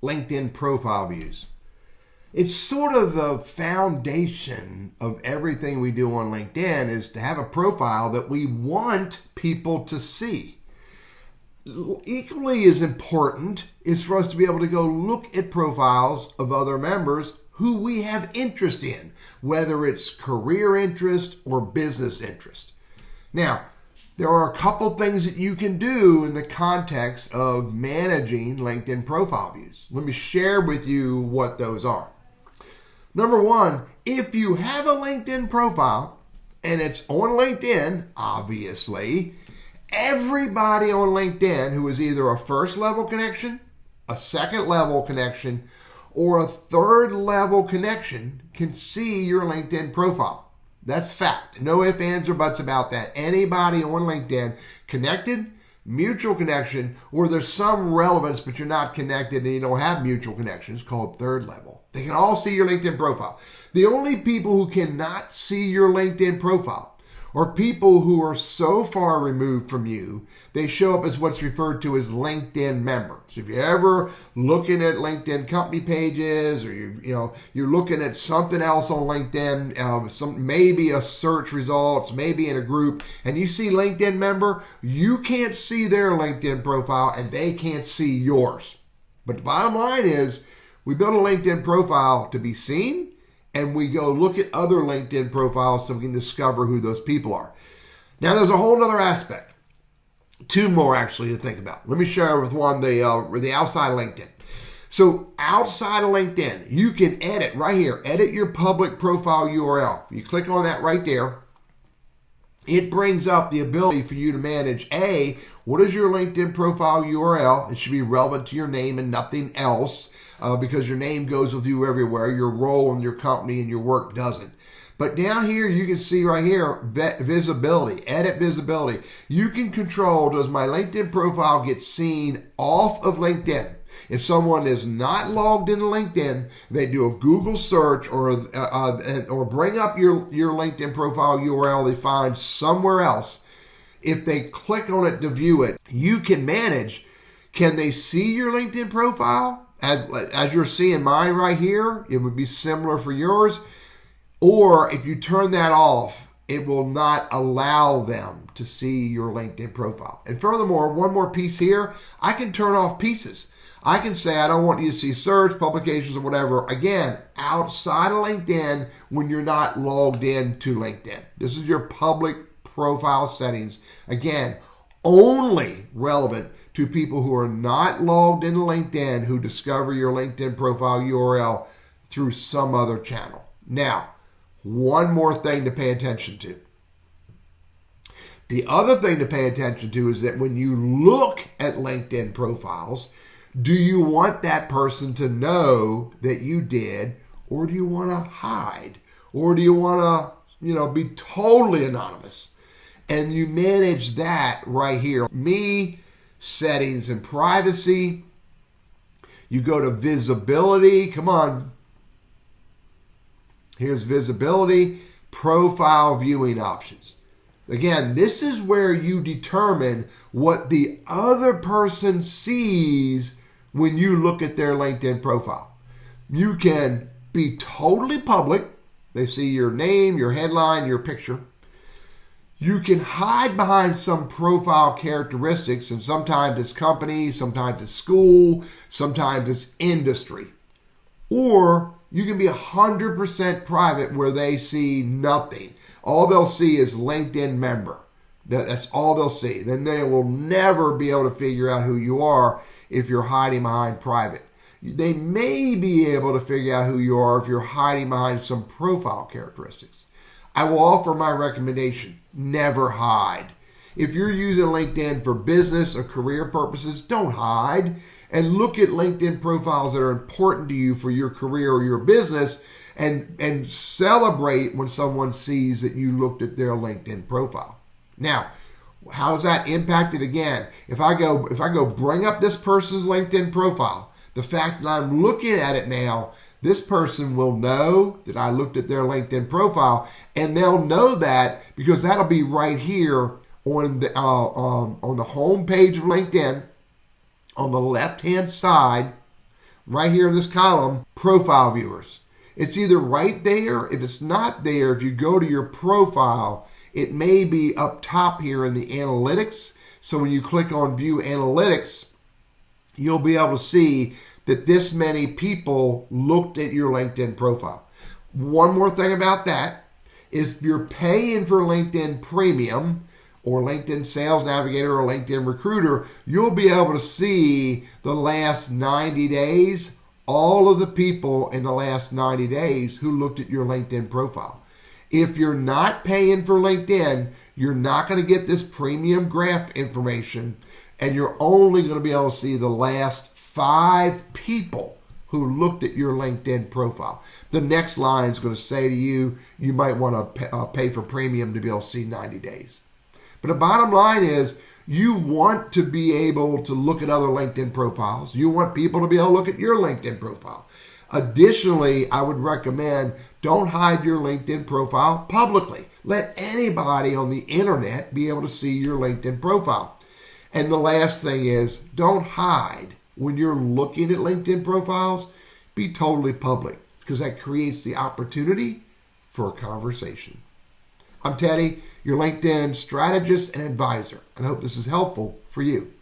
LinkedIn profile views. It's sort of the foundation of everything we do on LinkedIn is to have a profile that we want people to see. Equally as important is for us to be able to go look at profiles of other members who we have interest in, whether it's career interest or business interest. Now, there are a couple things that you can do in the context of managing LinkedIn profile views. Let me share with you what those are. Number one, if you have a LinkedIn profile and it's on LinkedIn, obviously, everybody on LinkedIn who is either a first level connection, a second level connection, or a third level connection can see your LinkedIn profile. That's fact. No ifs, ands, or buts about that. Anybody on LinkedIn connected, mutual connection, or there's some relevance but you're not connected and you don't have mutual connections, called third level. They can all see your LinkedIn profile. The only people who cannot see your LinkedIn profile are people who are so far removed from you, they show up as what's referred to as LinkedIn member. So if you're ever looking at LinkedIn company pages, or you're looking at something else on LinkedIn, maybe a search results, maybe in a group, and you see LinkedIn member, you can't see their LinkedIn profile and they can't see yours. But the bottom line is, we build a LinkedIn profile to be seen, and we go look at other LinkedIn profiles so we can discover who those people are. Now, there's a whole other aspect. Two more, actually, to think about. Let me share with one, the outside of LinkedIn. So outside of LinkedIn, you can edit right here, edit your public profile URL. You click on that right there. It brings up the ability for you to manage, what is your LinkedIn profile URL? It should be relevant to your name and nothing else. Because your name goes with you everywhere, your role in your company and your work doesn't. But down here, you can see right here, visibility, edit visibility. You can control, does my LinkedIn profile get seen off of LinkedIn? If someone is not logged into LinkedIn, they do a Google search or bring up your LinkedIn profile URL they find somewhere else. If they click on it to view it, you can manage, can they see your LinkedIn profile? As you're seeing mine right here, it would be similar for yours. Or if you turn that off, it will not allow them to see your LinkedIn profile. And furthermore, one more piece here, I can turn off pieces. I can say I don't want you to see search, publications, or whatever. Again, outside of LinkedIn when you're not logged in to LinkedIn. This is your public profile settings. Again, only relevant to people who are not logged into LinkedIn who discover your LinkedIn profile URL through some other channel. Now, one more thing to pay attention to. The other thing to pay attention to is that when you look at LinkedIn profiles, do you want that person to know that you did, or do you want to hide? Or do you want to, be totally anonymous? And you manage that right here. Settings and privacy. You go to visibility. Come on. Here's visibility, profile viewing options. Again, this is where you determine what the other person sees when you look at their LinkedIn profile. You can be totally public. They see your name, your headline, your picture. You can hide behind some profile characteristics, and sometimes it's company, sometimes it's school, sometimes it's industry. Or you can be 100% private where they see nothing. All they'll see is LinkedIn member. That's all they'll see. Then they will never be able to figure out who you are if you're hiding behind private. They may be able to figure out who you are if you're hiding behind some profile characteristics. I will offer my recommendation. Never hide. If you're using LinkedIn for business or career purposes, don't hide. And look at LinkedIn profiles that are important to you for your career or your business, and celebrate when someone sees that you looked at their LinkedIn profile. Now, how does that impact it again? If I go bring up this person's LinkedIn profile, the fact that I'm looking at it now, this person will know that I looked at their LinkedIn profile, and they'll know that because that'll be right here on the home page of LinkedIn on the left-hand side right here in this column, profile viewers. It's either right there. If it's not there, if you go to your profile, it may be up top here in the analytics. So when you click on view analytics, you'll be able to see that this many people looked at your LinkedIn profile. One more thing about that is if you're paying for LinkedIn Premium or LinkedIn Sales Navigator or LinkedIn Recruiter, you'll be able to see the last 90 days, all of the people in the last 90 days who looked at your LinkedIn profile. If you're not paying for LinkedIn, you're not going to get this premium graph information, and you're only going to be able to see the last 5 people who looked at your LinkedIn profile. The next line is going to say to you, you might want to pay for premium to be able to see 90 days. But the bottom line is, you want to be able to look at other LinkedIn profiles. You want people to be able to look at your LinkedIn profile. Additionally, I would recommend don't hide your LinkedIn profile publicly. Let anybody on the internet be able to see your LinkedIn profile. And the last thing is, don't hide when you're looking at LinkedIn profiles. Be totally public, because that creates the opportunity for a conversation. I'm Teddy, your LinkedIn strategist and advisor, and I hope this is helpful for you.